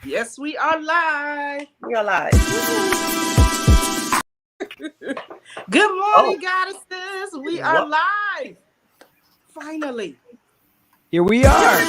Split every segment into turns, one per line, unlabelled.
Yes, we are live.
We are live.
Good morning, goddesses. We are live. Finally.
Here we are.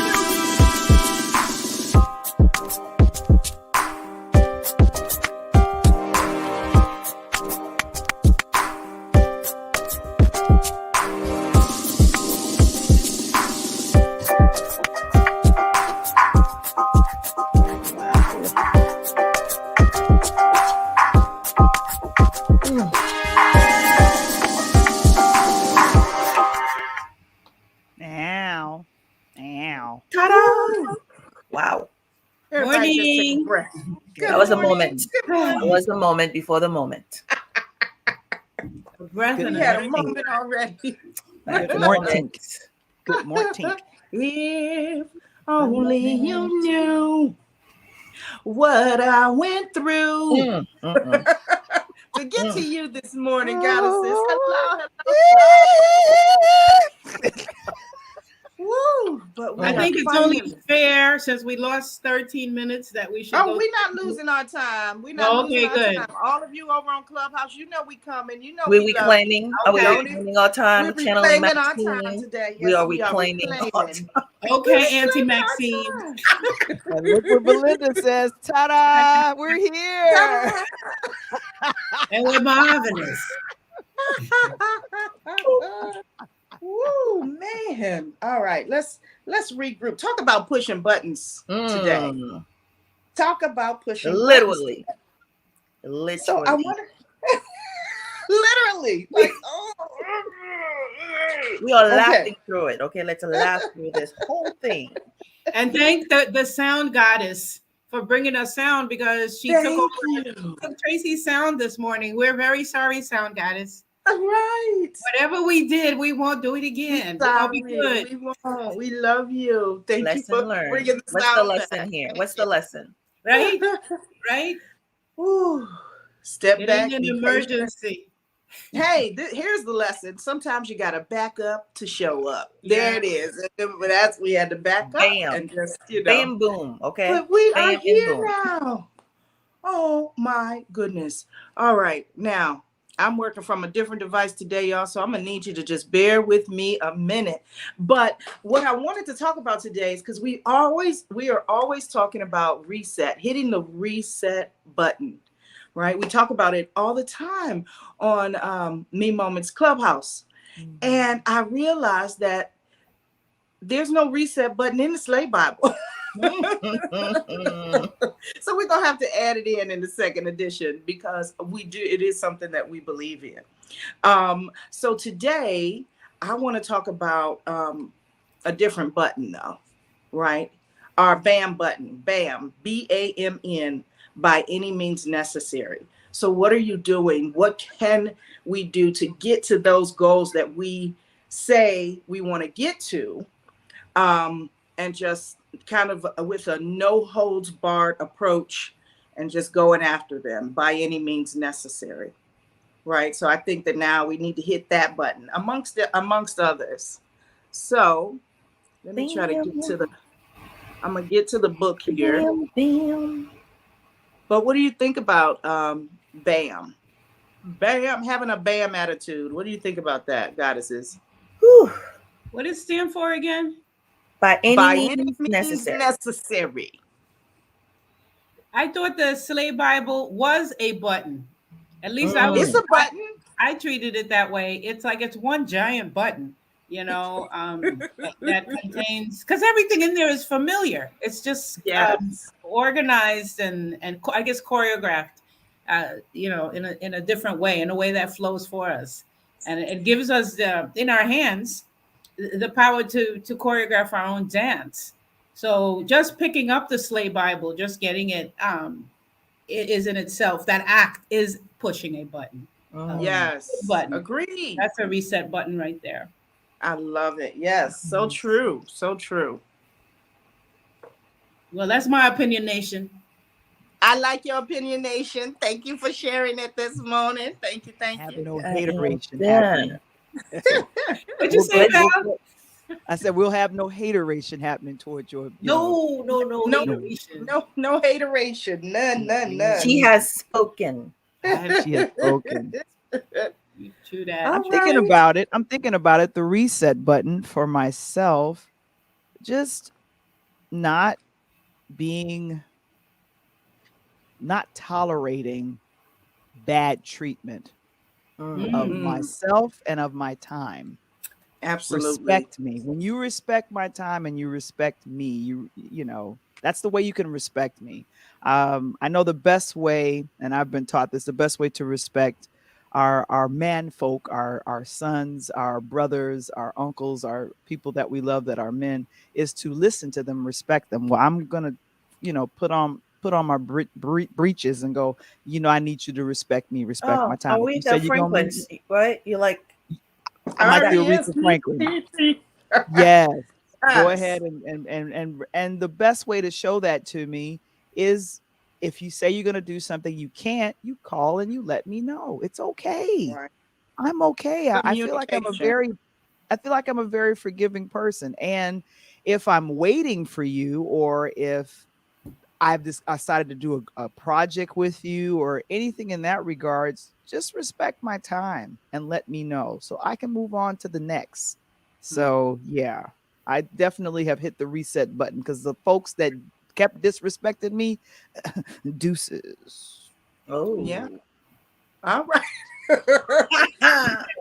Ow.
Ta-da! Wow.
Everybody just take a breath.
That was a moment. That was a moment before the moment.
We had a moment already.
Good morning. Good morning.
If only you knew what I went through to get to you this morning, goddesses. Hello. Woo! But
I think it's only fair, since we lost 13 minutes, that we should.
Oh, we're not losing our time. We're not losing our
good.
time. All of you over on Clubhouse, you know we coming. You know
we're
we
reclaiming. Are we reclaiming our time?
We're reclaiming our time today. Yes,
we are reclaiming our time.
Okay, Auntie Maxine.
And look what Belinda says. Ta-da! We're here.
And we're marvelous.
Woo, man. All right, let's regroup. Talk about pushing buttons today. Talk about pushing
literally.
Buttons. So I wonder literally. Like,
we are laughing through it. Okay, let's laugh through this whole thing.
And thank the sound goddess for bringing us sound, because she took Tracy's sound this morning. We're very sorry, sound goddess.
Right.
Whatever we did, we won't do it again. We'll be good.
We won't. We love you. Thank you for bringing the
What's
sound
the lesson
back.
here? What's the lesson?
Right? Right?
Ooh. Step back.
An emergency.
Hey, here's the lesson. Sometimes you got to back up to show up. There it is. But we had to back up and just,
bam, boom. Okay.
But we are here now. Oh my goodness. All right. Now, I'm working from a different device today, y'all, so I'm going to need you to just bear with me a minute. But what I wanted to talk about today is because we are always talking about reset, hitting the reset button, right? We talk about it all the time on Me Moments Clubhouse. Mm-hmm. And I realized that there's no reset button in the Slave Bible. So we're gonna have to add it in the second edition, because it is something that we believe in. So today I want to talk about a different button though, right? Our BAM button, BAM, BAMN, by any means necessary. So what are you doing? What can we do to get to those goals that we say we want to get to? And just kind of with a no holds barred approach and just going after them by any means necessary, right? So I think that now we need to hit that button amongst others. So let me try to I'm gonna get to the book here. But what do you think about BAM? BAM, having a BAM attitude. What do you think about that, goddesses?
Whew. What does it stand for again?
By any means
necessary.
I thought the Slave Bible was a button. At least
it's a button.
I treated it that way. It's like it's one giant button, that contains, because everything in there is familiar. It's just organized and I guess choreographed, in a different way, in a way that flows for us, and it gives us in our hands the power to choreograph our own dance. So just picking up the Slave Bible, just getting it, it is in itself, that act is pushing a button.
Yes,
button.
Agreed.
That's a reset button right there.
I love it. Yes, so true, so true.
Well, that's my opinion, nation.
I like your opinion, nation. Thank you for sharing it this morning. Thank you.
Having no hateration.
Yeah.
What'd you say, Val?
I said we'll have no hateration happening towards your,
No, no,
No,
hateration.
no hateration. None.
She has spoken.
she has spoken.
True that.
All
I'm thinking
right.
about it. I'm thinking about it. The reset button for myself, just not tolerating bad treatment of
Mm,
myself and of my time.
absolutely.
Respect me. When you respect my time and you respect me, that's the way you can respect me. I know the best way, and I've been taught this, the best way to respect our man folk, our sons, our brothers, our uncles, our people that we love that are men, is to listen to them, respect them. Well, I'm gonna, put on my breeches and go, I need you to respect me, respect my
Oh,
time. If you say
Aretha
you're gonna
Franklin, right? You like
I might be
R.E.S.
Aretha Franklin. Yes. Go
Yes.
ahead and the best way to show that to me is if you say you're gonna do something you can't, you call and you let me know. It's okay.
Right.
I'm okay. I feel like
Communication.
I feel like I'm a very forgiving person. And if I'm waiting for you, or if I've decided to do a project with you or anything in that regards, just respect my time and let me know so I can move on to the next. So yeah, I definitely have hit the reset button because the folks that kept disrespecting me, deuces.
Yeah.
oh.
All right.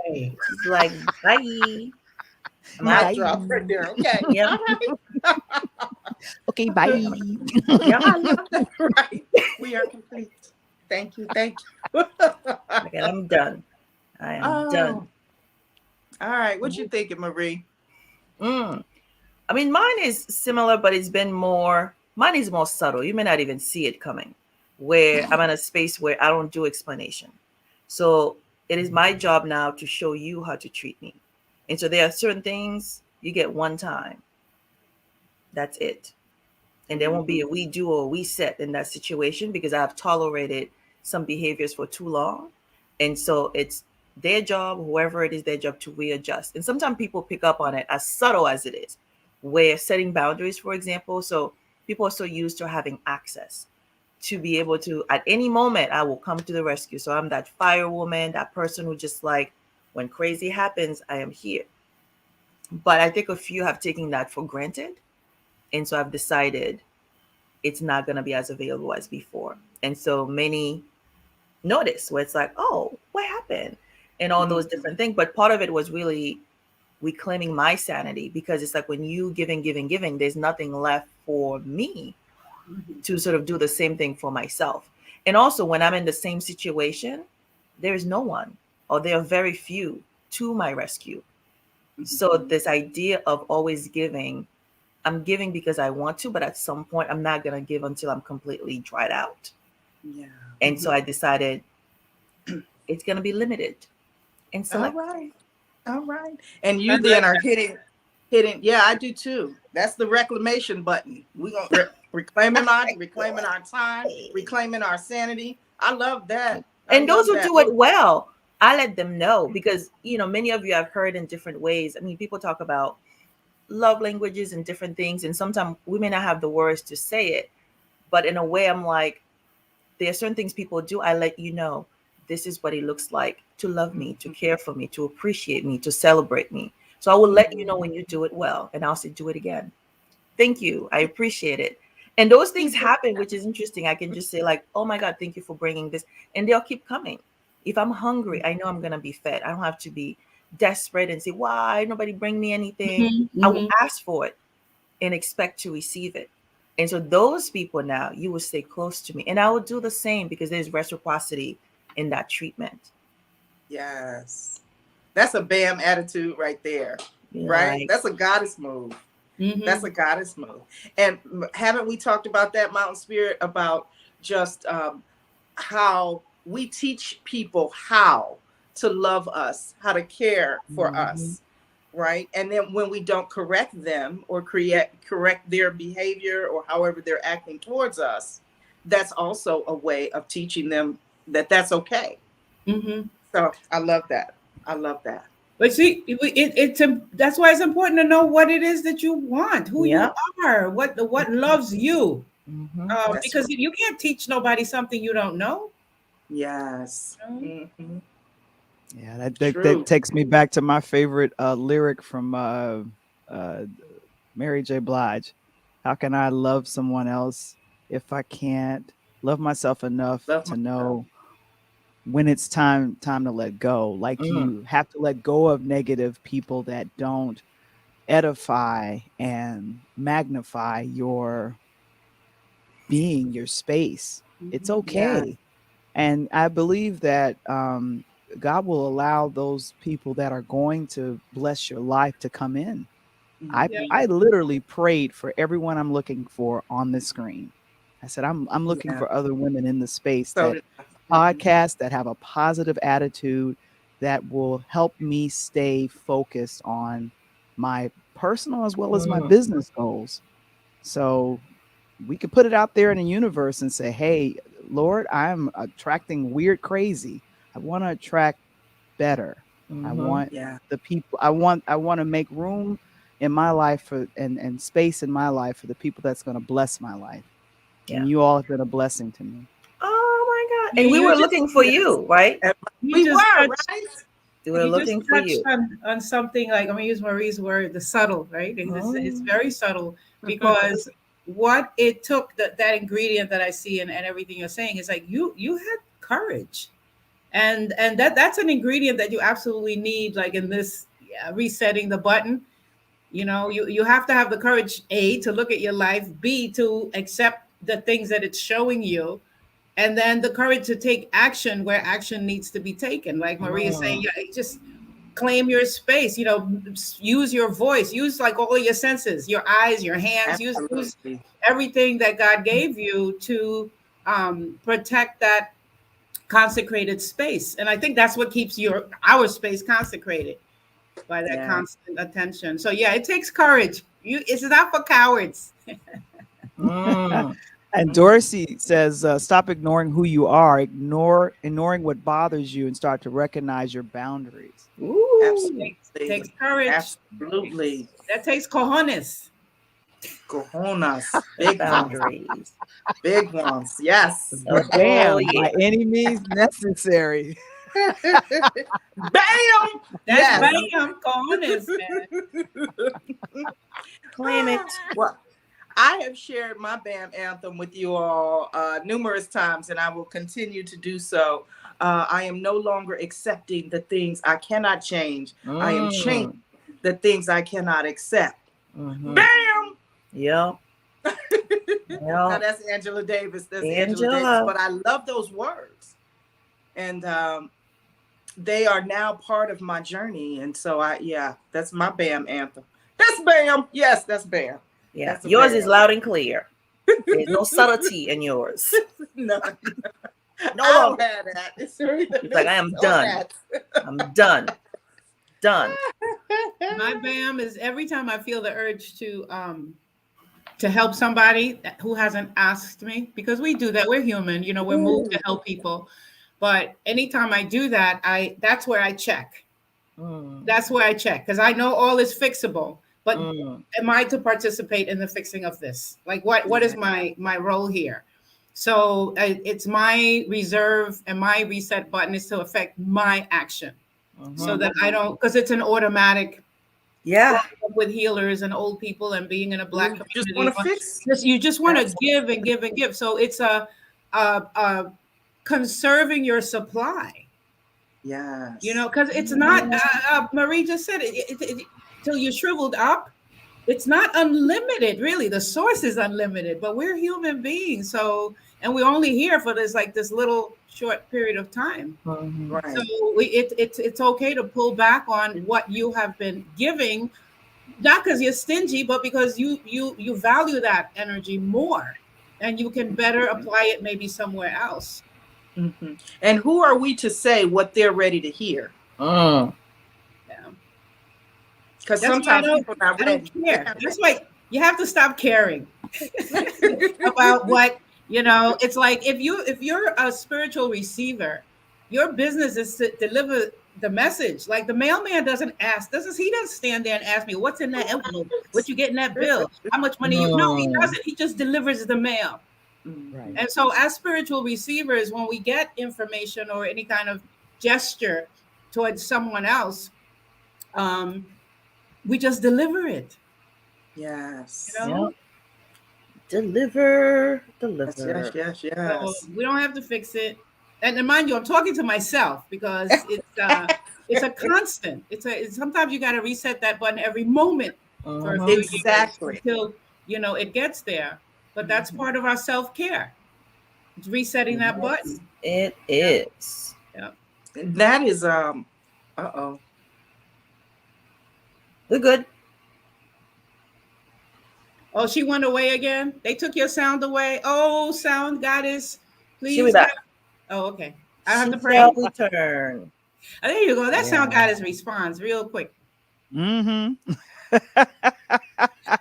Hey,
She's like, bye.
Mic
My,
Bye.
drop right there. Okay.
yeah,
All right.
Okay, bye.
yeah.
Right. We are complete. Thank you. Thank you.
Okay, I'm done. I am
Oh,
done.
all right. What you thinking, Marie?
Mm. I mean, mine is similar, but mine is more subtle. You may not even see it coming, where I'm in a space where I don't do explanation. So it is my job now to show you how to treat me. And so there are certain things you get one time. That's it. And there won't be a we do or we set in that situation because I've tolerated some behaviors for too long. And so it's their job, whoever it is, their job to readjust. And sometimes people pick up on it, as subtle as it is, where setting boundaries, for example. So people are so used to having access to be able to, at any moment, I will come to the rescue. So I'm that firewoman, that person who just like, when crazy happens, I am here. But I think a few have taken that for granted. And so I've decided it's not going to be as available as before. And so many notice where it's like, oh, what happened? And all those different things. But part of it was really reclaiming my sanity because it's like when you giving, there's nothing left for me to sort of do the same thing for myself. And also when I'm in the same situation, there is no one or there are very few to my rescue. So this idea of always giving, I'm giving because I want to, but at some point I'm not going to give until I'm completely dried out.
Yeah.
And so I decided it's going to be limited and
All
select.
right. All right. And you then are hitting. Yeah, I do too. That's the reclamation button. We're gonna reclaiming our time, reclaiming our sanity. I love that. I
And those
love
who
that.
do it well, I let them know because, many of you have heard in different ways. I mean, people talk about love languages and different things. And sometimes we may not have the words to say it, but in a way, I'm like, there are certain things people do. I let you know this is what it looks like to love me, to care for me, to appreciate me, to celebrate me. So I will let you know when you do it well. And I'll say, do it again. Thank you. I appreciate it. And those things happen, which is interesting. I can just say like, oh my God, thank you for bringing this. And they'll keep coming. If I'm hungry, I know I'm going to be fed. I don't have to be desperate and say, why nobody bring me anything? I will ask for it and expect to receive it. And so those people now, you will stay close to me. And I will do the same because there's reciprocity in that treatment.
Yes. That's a BAM attitude right there. Right?
Like,
That's a goddess move. That's a goddess move. And haven't we talked about that, Mountain Spirit, about just how we teach people how to love us, how to care for us, right? And then when we don't correct them or correct their behavior or however they're acting towards us, that's also a way of teaching them that that's okay. So I love that. I love that.
But see, that's why it's important to know what it is that you want, who
Yeah.
you are, what loves you.
Mm-hmm.
That's
Because
right.
you can't teach nobody something you don't know.
Yes.
You know?
Mhm.
Yeah, that
True.
takes me back to my favorite lyric from uh, Mary J. Blige. How can I love someone else if I can't love myself enough
Love
to
myself.
know when it's time to let go? Like
Mm.
you have to let go of negative people that don't edify and magnify your being, your space. It's
Mhm.
Yeah.
okay. And I believe that God will allow those people that are going to bless your life to come in. I
Yeah.
Mhm.
I literally prayed for everyone I'm looking for on this screen. I said I'm looking
Yeah.
for other women in the space
So
that
did I. Mhm.
podcast that have a positive attitude that will help me stay focused on my personal as well as my
Mm.
business goals. So we could put it out there in the universe and say, "Hey, Lord, I'm attracting weird crazy. I want to attract better. I
Mm-hmm.
want
Yeah.
the people I want to make room in my life for and space in my life for the people that's going to bless my life.
Yeah.
And you all have been a blessing to me."
Oh my God.
You,
And we
you
were
just
looking for
yes,
you, right?
And
you
we
just
were,
touched
right?
We were
you just
looking for
touched
you.
on something like I'm gonna use Marie's word, the subtle, right? It's
Mm.
very subtle because what it took that ingredient that I see and everything you're saying is like you had courage, and that's an ingredient that you absolutely need, like in this resetting the button. You have to have the courage, A, to look at your life, B, to accept the things that it's showing you, and then the courage to take action where action needs to be taken. Like Marie is saying,
Mm.
yeah, just claim your space, use your voice, use like all of your senses, your eyes, your hands, use
Absolutely.
everything that God gave you to protect that consecrated space. And I think that's what keeps our space consecrated, by that
Yeah.
constant attention. So yeah, it takes courage. It's not for cowards.
Mm.
And
Mhm.
Dorsey says, "Stop ignoring who you are. Ignoring what bothers you, and start to recognize your boundaries."
Ooh.
Absolutely.
Takes courage.
Absolutely.
That takes cojones.
Cojones. Big ones.
Boundaries.
Big ones. Yes.
Oh
Bam! By
yeah.
any means necessary.
Bam.
That's
Yes.
bam, cojones, man.
Claim it.
Well, I have shared my BAM anthem with you all numerous times, and I will continue to do so. I am no longer accepting the things I cannot change. I am changing
Mm.
the things I cannot accept.
Mm-hmm.
BAM!
Yep.
Now
Yep.
that's Angela Davis. That's Angela Davis.
Angela.
But I love those words. And they are now part of my journey. And so yeah, that's my BAM anthem. That's BAM. Yes, that's BAM.
Yeah.
That's a
Yours is
BAM.
loud and clear. There's no subtlety in yours.
None.
No
I don't
longer.
have that. It's really
It's like I am
on
done.
that.
I'm done. Done.
My bam is every time I feel the urge to help somebody who hasn't asked me, because we do that. We're human, we're moved to
Ooh,
help people. But anytime I do that, that's where I check.
Mm.
That's where I check because I know all is fixable. But
Mm.
am I to participate in the fixing of this? Like, what is
yeah.
my role here? So it's my reserve and my reset button is to affect my action, so
Mm-hmm.
that I
Mhm.
don't, because it's an automatic.
Yeah.
Growing up with healers and old people and being in a Black
You just want
community,
to fix.
you just want to
Absolutely.
give and give and give. So it's a conserving your supply.
Yes.
Because it's not, Marie just said it, till you're shriveled up. It's not unlimited, really. The source is unlimited, but we're human beings. So, and we're only here for this little short period of time.
Mm-hmm.
So
Right.
it's okay to pull back on what you have been giving, not because you're stingy, but because you value that energy more, and you can better apply it maybe somewhere else.
Hmm. And who are we to say what they're ready to hear?
Mm.
Yeah.
Because
That's why
sometimes people are not
I don't
ready. They're
care.
not
That's why you have to stop caring about what, it's like if you're a spiritual receiver, your business is to deliver the message. Like the mailman doesn't he doesn't stand there and ask me what's in that envelope, what you get in that bill, how much money you. No, he doesn't. He just delivers the mail.
Right.
And so as spiritual receivers, when we get information or any kind of gesture towards someone else, we just deliver it.
Yes.
You know?
Yep. Deliver.
Yes.
So we don't have to fix it. And mind you, I'm talking to myself because it's a constant. It's sometimes you got to reset that button every moment for a few years until it gets there. But that's part of our self-care. It's resetting that button.
It is.
Yeah.
That is uh-oh.
We're good.
Oh, she went away again. They took your sound away. Oh, sound goddess, please.
She'll be back.
Oh, okay. I have to pray.
Shall return.
Oh, there you go. That sound goddess responds real quick.
Mm-hmm.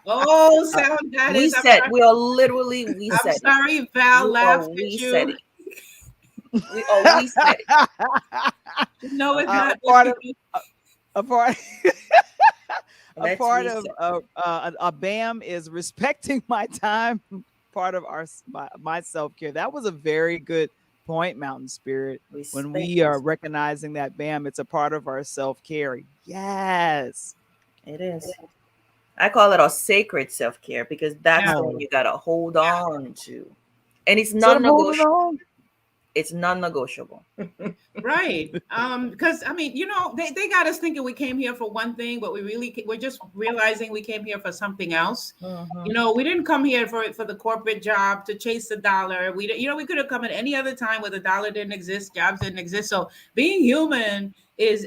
Oh, sound goddess.
We are literally resetting.
I'm sorry, Val laughed at you.
We are resetting.
No, it's not.
A part of BAM is respecting my time. Part of my self-care. That was a very good point, Mountain Spirit. When we are recognizing that BAM, it's a part of our self-care. Yes,
it is. I call it our sacred self-care because that's what you gotta hold on to, and it's non-negotiable. It's non-negotiable.
Right. Because I mean, they got us thinking we came here for one thing, but we're just realizing we came here for something else.
Mm-hmm.
We didn't come here for the corporate job to chase the dollar. We could have come at any other time where the dollar didn't exist, jobs didn't exist. So being human is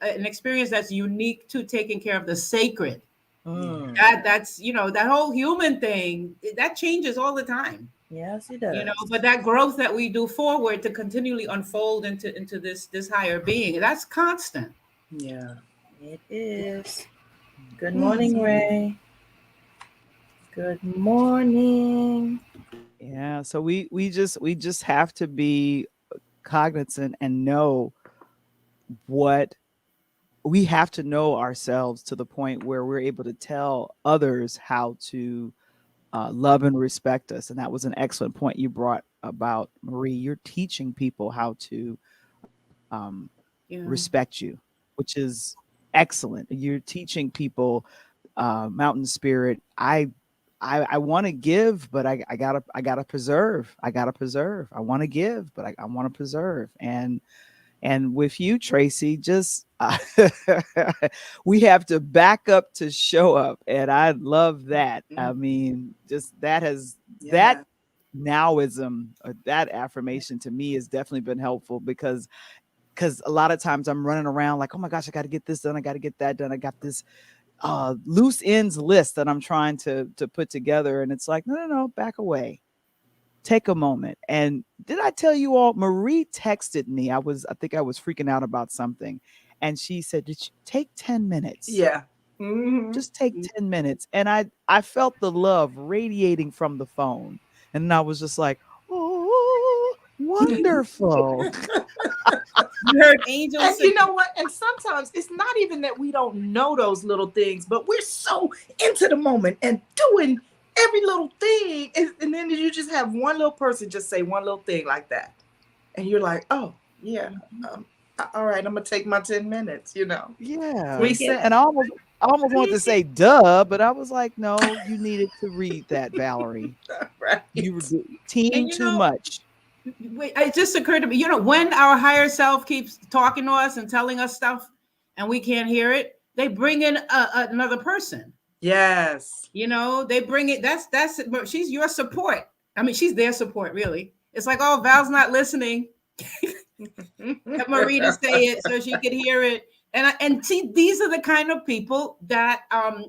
an experience that's unique to taking care of the sacred. That's that whole human thing that changes all the time.
Yes, it does.
But that growth that we do forward to continually unfold into this higher being, that's constant.
Yeah,
it is. Good morning, Ray. Good morning.
Yeah. So we just have to be cognizant and know what we have to know ourselves to the point where we're able to tell others how to love and respect us. And that was an excellent point you brought about, Marie. You're teaching people how to respect you, which is excellent. You're teaching people, Mountain Spirit. I want to give, but I gotta preserve. I want to give, but I want to preserve. And with you, Tracy, just we have to back up to show up. And I love that. I mean, just that nowism, that affirmation to me has definitely been helpful because a lot of times I'm running around like, oh my gosh, I got to get this done. I got to get that done. I got this loose ends list that I'm trying to put together. And it's like, no, back away. Take a moment. And did I tell you all, Marie texted me. I think I was freaking out about something. And she said, did you take 10 minutes?
Yeah.
Just take 10 minutes. And I felt the love radiating from the phone. And I was just like, oh, wonderful.
You heard angels.
And you know what? And sometimes it's not even that we don't know those little things, but we're so into the moment and doing every little thing, and then you just have one little person just say one little thing like that, and you're like, oh yeah, all right, I'm gonna take my 10 minutes.
Yeah,
reset.
And I almost wanted to say duh, but I was like, no, you needed to read that, Valerie.
Right.
You were team too much.
Wait, it just occurred to me, when our higher self keeps talking to us and telling us stuff and we can't hear it, they bring in another person.
Yes.
They bring it. That's she's your support. I mean, she's their support, really. It's like, oh, Val's not listening. Let Marie to say it so she could hear it. And see, these are the kind of people that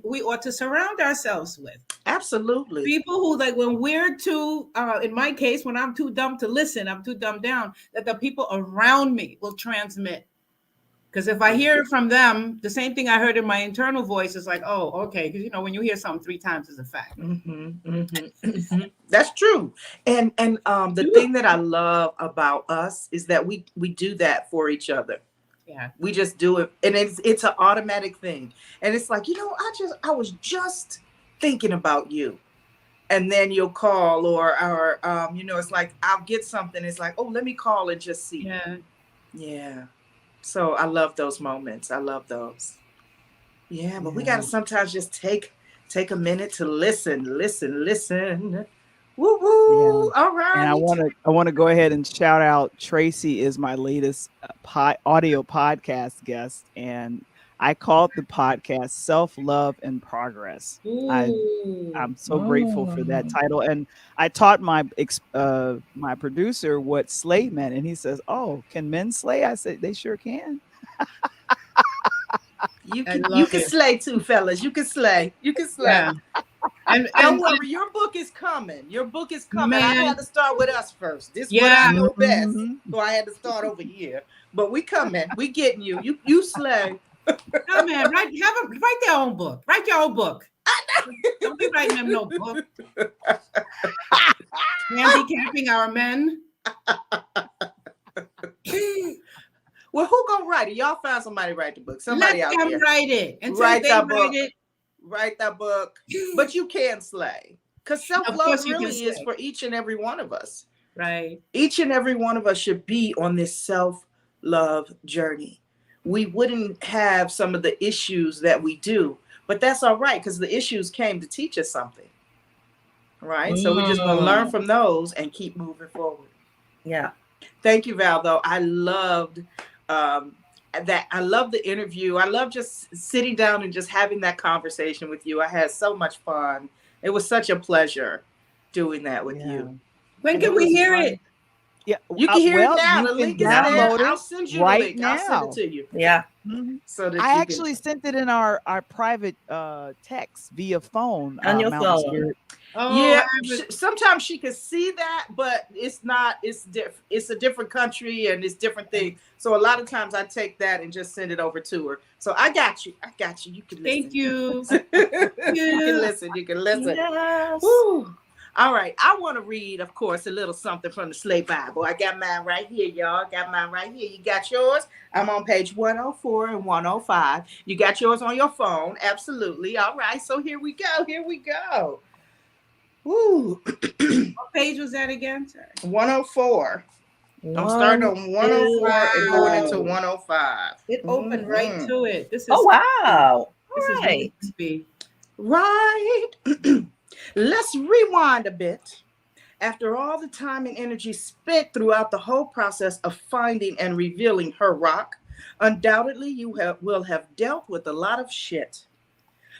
we ought to surround ourselves with.
Absolutely.
People who, like, when we're too, in my case, when I'm too dumb to listen, I'm too dumbed down, that the people around me will transmit. Because if I hear it from them, the same thing I heard in my internal voice is like, oh, okay. Because, when you hear something 3 times, it's a fact.
That's true. And the thing that I love about us is that we do that for each other.
Yeah.
We just do it, and it's an automatic thing. And it's like, I was just thinking about you. And then you'll call, or it's like I'll get something. It's like, oh, let me call and just see.
Yeah.
Yeah. So I love those moments. I love those. Yeah, but we gotta sometimes just take a minute to listen. Woo woo.
Yeah.
All right.
And I want to go ahead and shout out Tracy is my latest audio podcast guest, and I called the podcast Self Love in Progress. I'm so grateful for that title, and I taught my producer what slay meant, and he says, "Oh, can men slay?" I said, "They sure can."
You can slay too, fellas. You can slay.
Yeah.
And don't worry, your book is coming. Man. I had to start with us first. This is what I know best. So I had to start over here. But we coming. We getting you. You slay.
No, man, write their own book. Write your own book. Don't be writing them no book. Handicapping our men.
Well, who gonna write it? Y'all find somebody to write the book. Somebody
Let
out
them
there.
write it. And
Write that book.
It.
Write that book. But you can slay. Because self-love really is for each and every one of us.
Right.
Each and every one of us should be on this self-love journey. We wouldn't have some of the issues that we do, but that's all right, because the issues came to teach us something. Right? So we're just going to learn from those and keep moving forward.
Yeah.
Thank you, Val, though. I loved that. I love the interview. I love just sitting down and just having that conversation with you. I had so much fun. It was such a pleasure doing that with you.
When can we hear it?
Yeah, you can hear it now. The link is there. I'll send you
right
the link.
Now.
I'll send it to you.
Yeah.
So that
I actually sent it in our private text via phone.
On your phone.
Oh, yeah, sometimes she can see that, but it's not. It's a different country and it's different thing. So a lot of times I take that and just send it over to her. So I got you. You can listen.
Thank you.
You can listen.
Yes.
Woo. All right. I want to read, of course, a little something from the Slay Bible. I got mine right here, y'all. You got yours? I'm on page 104 and 105. You got yours on your phone? Absolutely. All right. So here we go. Ooh.
What page was that again? Sorry.
104. I'm starting on 104 and going into 105.
It opened right to it. This is
wow.
This is really creepy.
Right. Let's rewind a bit. After all the time and energy spent throughout the whole process of finding and revealing her rock, undoubtedly you will have dealt with a lot of shit.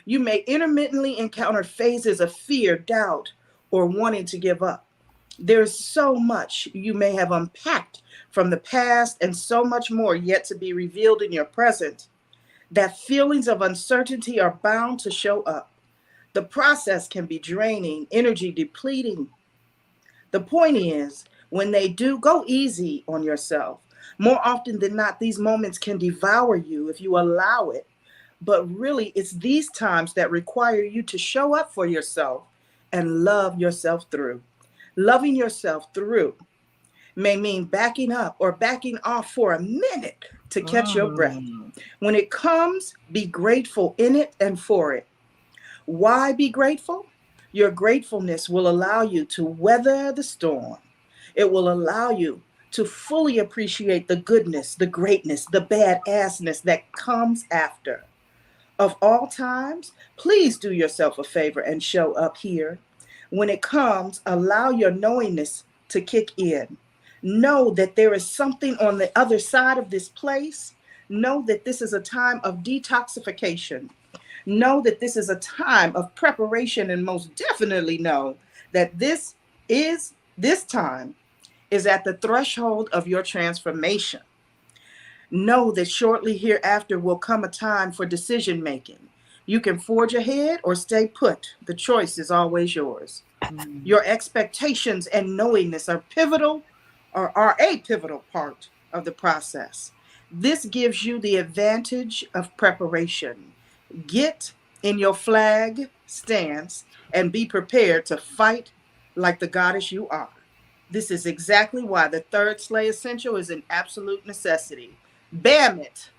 You may intermittently encounter phases of fear, doubt, or wanting to give up. There's so much you may have unpacked from the past and so much more yet to be revealed in your present, that feelings of uncertainty are bound to show up. The process can be draining, energy depleting. The point is, when they do, go easy on yourself. More often than not, these moments can devour you if you allow it. But really, it's these times that require you to show up for yourself and love yourself through. Loving yourself through may mean backing up or backing off for a minute to catch your breath. When it comes, be grateful in it and for it. Why be grateful? Your gratefulness will allow you to weather the storm. It will allow you to fully appreciate the goodness, the greatness, the badassness that comes after. Of all times, please do yourself a favor and show up here. When it comes, allow your knowingness to kick in. Know that there is something on the other side of this place. Know that this is a time of detoxification. Know that this is a time of preparation, and most definitely know that this time is at the threshold of your transformation. Know that shortly hereafter will come a time for decision making. You can forge ahead or stay put. The choice is always yours. Your expectations and knowingness are a pivotal part of the process. This gives you the advantage of preparation. Get in your flag stance and be prepared to fight like the goddess you are. This is exactly why the third Slay Essential is an absolute necessity. BAMN it.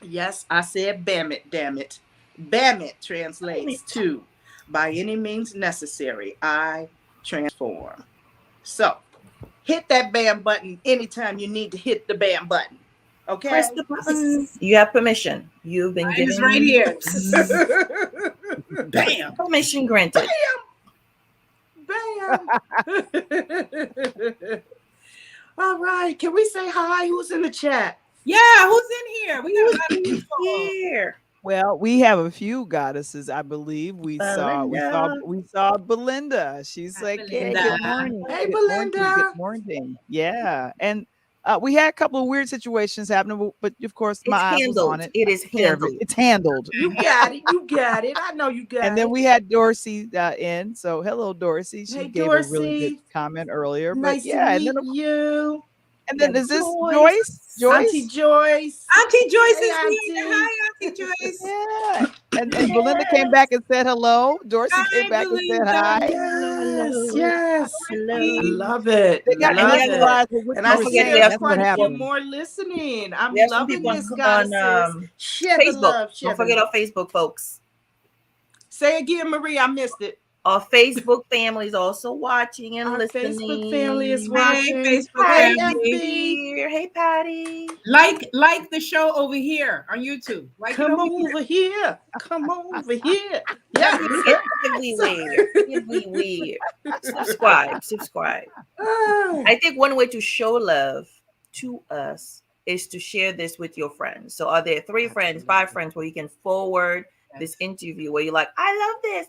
Yes, I said BAMN it, damn it. BAMN it translates to by any means necessary, I transform. So hit that BAM button anytime you need to hit the BAM button. Okay.
Press the button. You have permission. You've been
Mine is
given
right here. Bam.
permission granted.
Bam. All right. Can we say hi? Who's in the chat?
Yeah, who's in here? We got a lot of people
here.
Well, we have a few goddesses, I believe. We saw Belinda. She's
Hi,
like, hey,
Belinda.
good morning.
Hey,
Good morning,
Belinda.
Good morning. Yeah. And we had a couple of weird situations happening, but of course, my eye was on it.
It is handled.
It's handled.
You got it. You got it. I know you got it.
And then we had Dorsey in. So hello, Dorsey. She
Hey,
gave a really
Dorsey.
good comment earlier.
Nice
But yeah,
to
and
meet
then
you.
and then
Yeah,
is this
Joyce.
Auntie Joyce.
Auntie Joyce
Hey,
is
Auntie.
here. Hi, Auntie Joyce.
Yeah. And Belinda came back and said hello. Dorsey
Hi,
came back and said
Belinda.
hi.
Yes, yes.
Hello.
Love it.
They got
Love it.
mesmerized with what
And
you
I
were
see
forget
saying.
we
there's
That's
quite
what
a few
happened.
more listening. I'm
We have some
loving
people
this,
on
goddesses. Share the
Facebook.
love. Share
Don't
the
forget
love.
our Facebook folks.
Say again, Marie. I missed it.
Our Facebook family is also watching and
Our
listening.
Facebook family is
Hey,
watching.
Facebook
Hey,
family.
FB.
Hey, Patty.
Like the show over here on YouTube. Like it
Come
over here.
over here. Come over here. Yeah.
Everywhere. Subscribe. I think one way to show love to us is to share this with your friends. So are there 3 friends, 5 friends where you can forward this interview where you're like, I love this.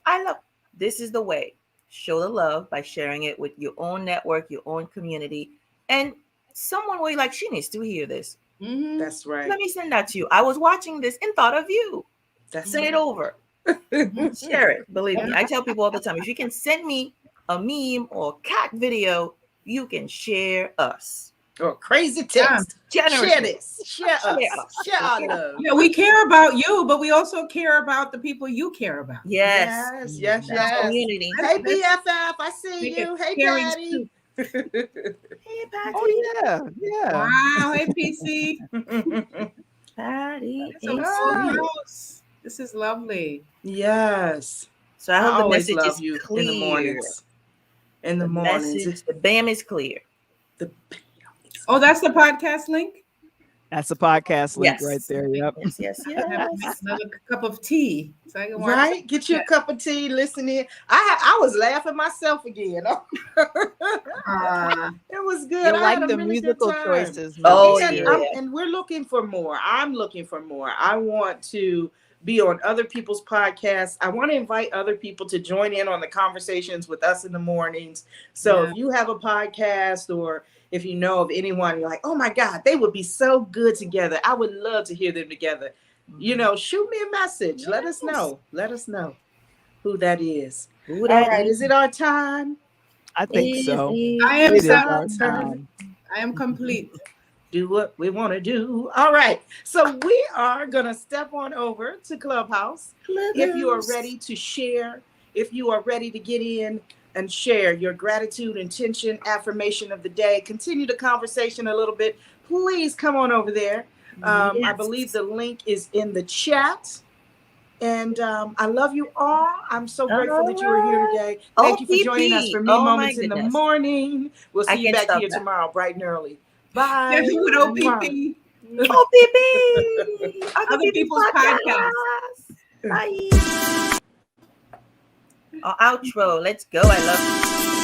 This is the way. Show the love by sharing it with your own network, your own community, and someone where you're like, she needs to hear this.
Mhm.
That's right.
Let me send that to you. I was watching this and thought of you.
That's
Send it over. Share it. Believe me. I tell people all the time, if you can send me a meme or a cat video, you can share us.
Or crazy text.
Generously.
Share this. Share us. Share our love.
Yeah, we care about you, but we also care about the people you care about.
Yes.
Yes.
Community.
Hey, BFF. I see
Make
you.
it
Hey,
caring
Daddy.
soup.
Hey, Patty.
Oh, yeah.
Wow. Hey, PC.
Patty.
It's a
Hey,
full
sweet.
house. This is lovely.
Yes.
So I hope the
always
message
love
is
you
clear.
in the mornings. In the mornings.
Message, the BAM is clear.
The
Oh, that's the podcast link?
That's a podcast link
Yes.
right there. Yep.
Yes.
I have to make another cup of tea. So I can watch
right? Get you a cup of tea, listen in. I was laughing myself again. It was good.
You
I
like
had a
the
really
musical
good time.
choices.
Oh,
Mel,
and,
too.
and we're looking for more. I'm looking for more. I want to be on other people's podcasts. I want to invite other people to join in on the conversations with us in the mornings. So if you have a podcast or if you know of anyone, you're like, oh my God, they would be so good together. I would love to hear them together. You know, shoot me a message.
Yes.
Let us know. Let us know who that is.
Who
All
that
right.
is.
Is it our time?
I think so.
I am
It is
set.
our time.
I am complete.
Do what we want to do. All right. So we are going to step on over to Clubhouse. If you are ready to share, if you are ready to get in and share your gratitude, intention, affirmation of the day, continue the conversation a little bit, please come on over there. I believe the link is in the chat. And I love you all. I'm so grateful that you were here today. Thank you for joining us for Me Moments in the Morning. We'll see you back here tomorrow, bright and early. Bye.
Yes, with OPP.
OPP.
Other people's podcasts.
Bye. Our outro. Let's go. I love you.